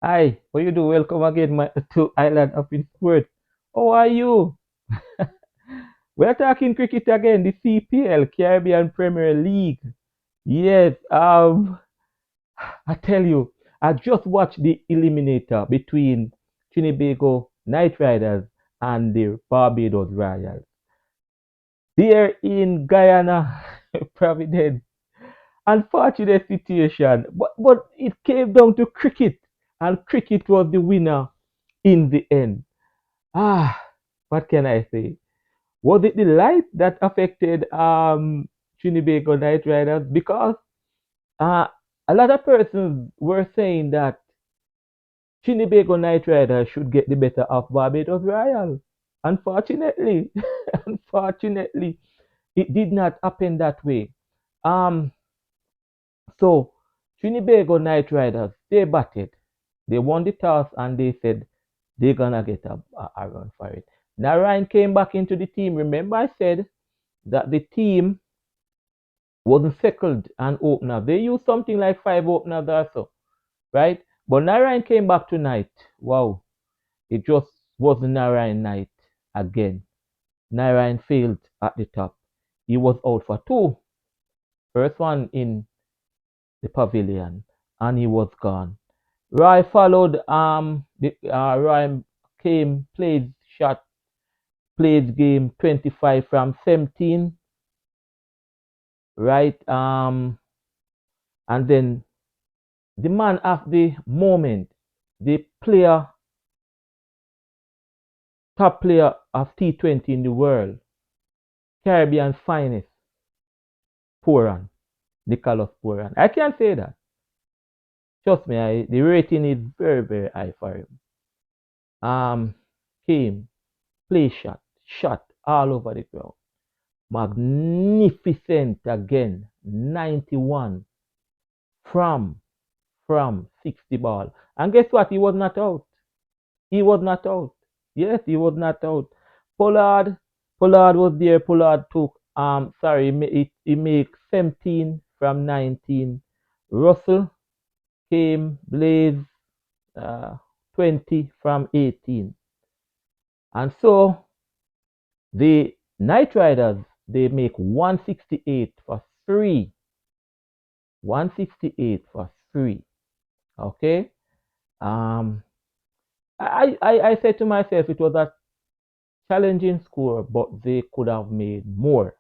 Hi, how you do? Welcome again to Island of in Sport. How are you? We're talking cricket again, the CPL, Caribbean Premier League. Yes, I tell you, I just watched the eliminator between Trinbago Knight Riders and the Barbados Royals. They're in Guyana, Providence. Unfortunate situation, but it came down to cricket, and cricket was the winner in the end. Ah, what can I say? Was it the light that affected Trinbago Knight Riders? Because uh, a lot of persons were saying that Trinbago Knight Riders should get the better of Barbados Royal. Unfortunately, unfortunately, it did not happen that way. Um, so Trinbago Knight Riders, they batted. They won the toss and they said they're gonna get a run for it. Now Ryan came back into the team. Remember, I said that the team wasn't settled an opener. They used something like five openers or so, right? But Narayan came back tonight. Wow, it just wasn't Narayan night again. Narayan failed at the top. He was out for two. First one in the pavilion, and he was gone. Roy followed. Roy came, played shot, played game 25 from 17, right? And then the man of the moment, the player, top player of T20 in the world, Caribbean finest, Pooran, Nicholas Pooran. I can't say that. Trust me, the rating is very, very high for him. Um, Came, play shot, shot all over the ground. Magnificent again, 91 from from 60 ball. And guess what? He was not out. He was not out. Yes, he was not out. Pollard, Pollard was there. Pollard took sorry, he make 17 from 19. Russell came, Blaze 20 from 18. And so the Night Riders, they make 168 for three. 168 for three. Okay. Um I said to myself it was a challenging score, but they could have made more.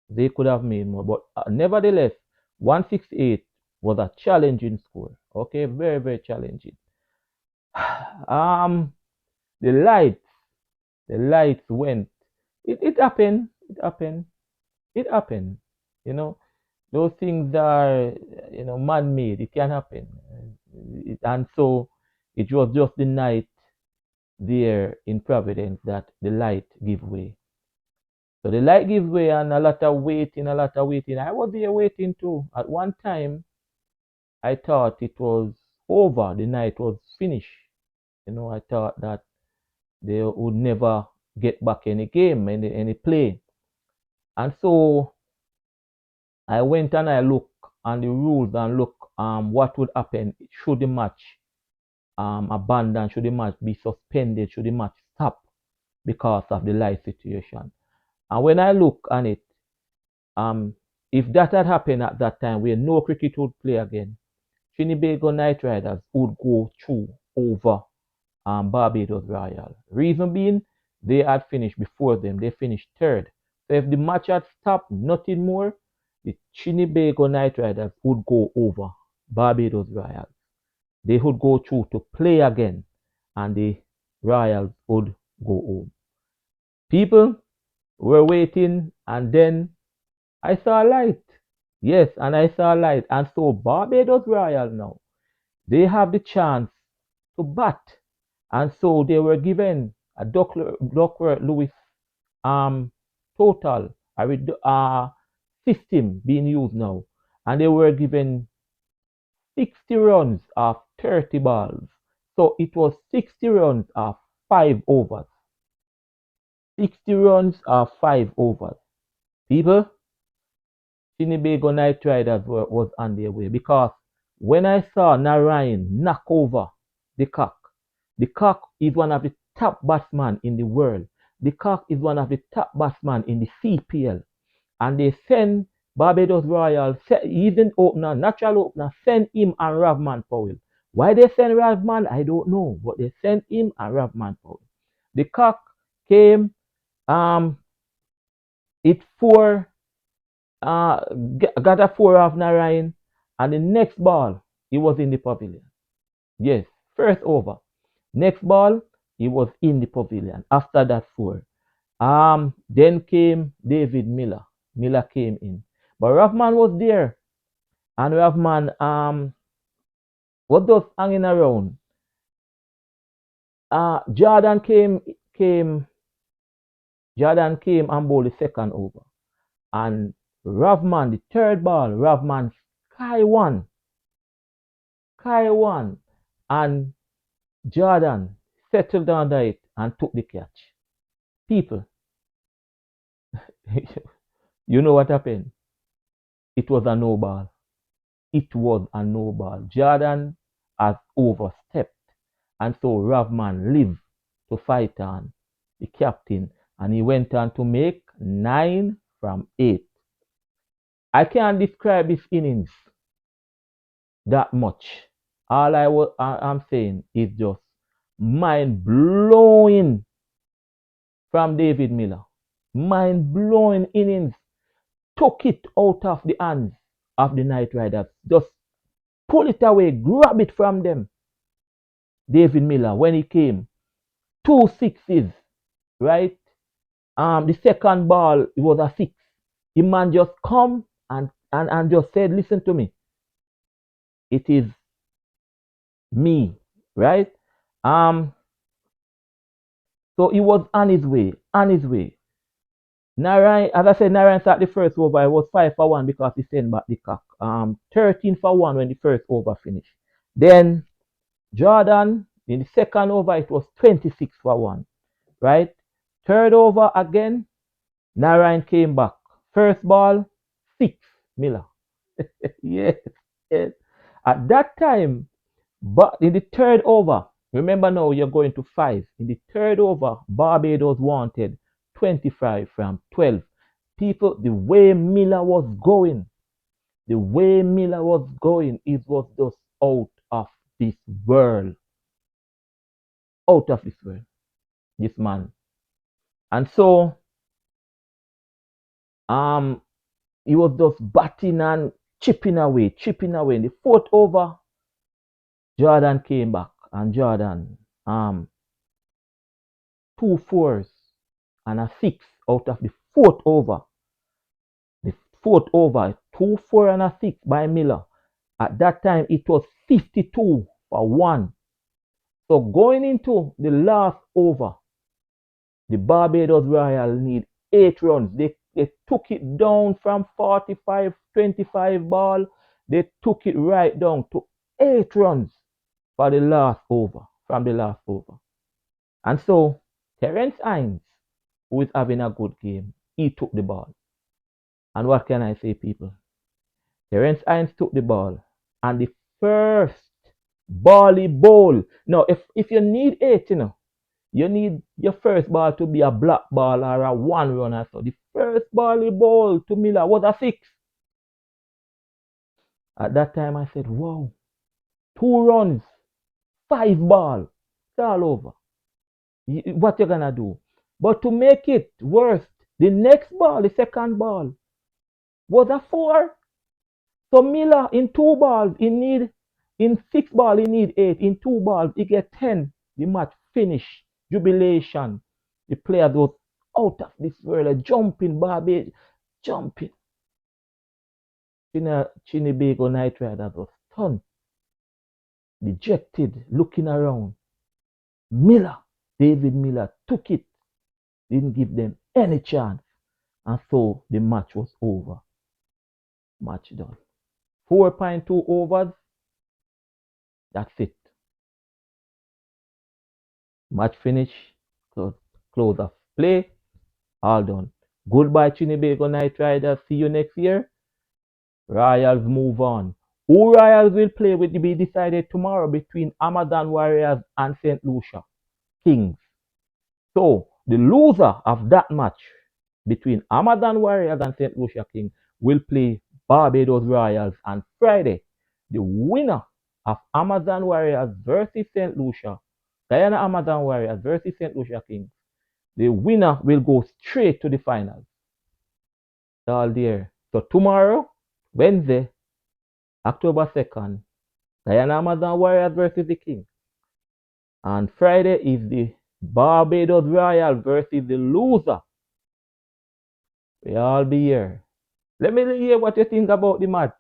They could have made more. But nevertheless, 168 was a challenging score. Okay, very, very challenging. Um, the lights, the lights went. It happened. It happened. It happened. You know, those things are, man-made. It can happen. And so it was just the night there in Providence that the light gave way. So the light gives way and a lot of waiting, a lot of waiting. I was there waiting too. At one time, I thought it was over. The night was finished. I thought that they would never get back any game, any play. And so I went and I looked on the rules and look what would happen should the match abandon, should the match be suspended, should the match stop because of the light situation. And when I look on it, Um, if that had happened at that time where no cricket would play again, Trinbago Knight Riders would go through over Barbados Royal. Reason being, they had finished before them. They finished third. So if the match had stopped, nothing more, the Trinbago Knight Riders would go over Barbados Royal. They would go through to play again, and the Royals would go home. People were waiting, and then I saw light. Yes, and I saw light. And so Barbados Royal now, they have the chance to bat. And so they were given a Duckworth Lewis um total system being used now. And they were given 60 runs of 30 balls. So it was 60 runs of 5 overs. 60 runs of 5 overs. People, Trinbago Knight Riders was on their way because when I saw Narayan knock over the Cock. The Cock is one of the top batsmen in the world. The Cock is one of the top batsmen in the CPL. And they send Barbados Royal, even opener, natural opener, send him and Ravman Powell. Why they send Ravman, I don't know, but they send him and Ravman Powell. The Cock came, it four, got a four off Narayan, and the next ball, he was in the pavilion. Yes, first over. Next ball, he was in the pavilion. After that four. Then came David Miller. Miller came in. But Ravman was there. And Ravman was just hanging around. Jordan came and bowled the second over. And Ravman, the third ball, Ravman sky one. And Jordan settled under it and took the catch. People, you know what happened? It was a no ball. It was a no ball. Jordan has overstepped. And so Ravman lived to fight on the captain. And he went on to make 9 from 8. I can't describe his innings that much. All I'm saying is just mind blowing from David Miller. Mind blowing innings. Took it out of the hands of the Knight Riders. Just pull it away, grab it from them. David Miller, when he came, 2 sixes, right? The second ball, it was a 6. The man just come and just said, listen to me. It is me, right? So he was on his way. Narayan, as I said, Narayan started the first over. It was 5 for 1 because he sent back the Cock. 13 for 1 when the first over finished. Then Jordan, in the second over, it was 26 for 1, right? Third over again, Narayan came back. First ball, 6, Miller. yes. At that time, but in the third over, remember now you're going to 5. In the third over, Barbados wanted 25 from 12. People, the way Miller was going, it was just out of this world. Out of this world, this man. And so, he was just batting and chipping away. In the fourth over, Jordan came back, and Jordan, 2 4s and a 6 out of the fourth over. The fourth over, 2 4 and a 6 by Miller. At that time, it was 52 for 1. So going into the last over, the Barbados Royal need 8 runs. They took it down from 45, 25 ball. They took it right down to 8 runs for the last over, from the last over. And so Terence Hines, who is having a good game, he took the ball. And what can I say, people? Terence Hines took the ball. And the first ball he bowled. Now, if you need 8, you need your first ball to be a black ball or a 1 runner. So the first ball he bowled to Miller was a 6. At that time, I said, wow, 2 runs, 5 ball, it's all over. What you gonna do? But to make it worse, the next ball, the second ball, was a 4. So Miller, in 2 balls, in 6 balls, he need 8. In 2 balls, he get 10. The match finish. Jubilation. The player was out of this world, jumping, Barbados, jumping. Trinbago Knight Riders was stunned, dejected, looking around. Miller, David Miller, took it, didn't give them any chance, and so the match was over. Match done. 4.2 overs. That's it. Match finish. Close of play. All done. Goodbye, Trinbago Knight Riders. See you next year. Royals move on. Who Royals will play will be decided tomorrow between Amazon Warriors and St. Lucia Kings. So the loser of that match between Amazon Warriors and St. Lucia Kings will play Barbados Royals on Friday. The winner of Amazon Warriors versus St. Lucia, Guyana Amazon Warriors versus St. Lucia Kings, the winner will go straight to the finals. All there. So tomorrow, Wednesday, October 2nd, Guyana Amazon Warriors versus the Kings. And Friday is the Barbados Royal versus the loser. We all be here. Let me hear what you think about the match.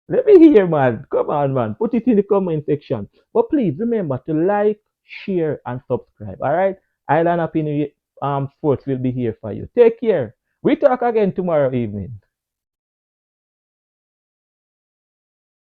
Let me hear, man. Come on, man. Put it in the comment section. But please remember to like, share, and subscribe. All right? Island Opinion Sports will be here for you. Take care. We talk again tomorrow evening.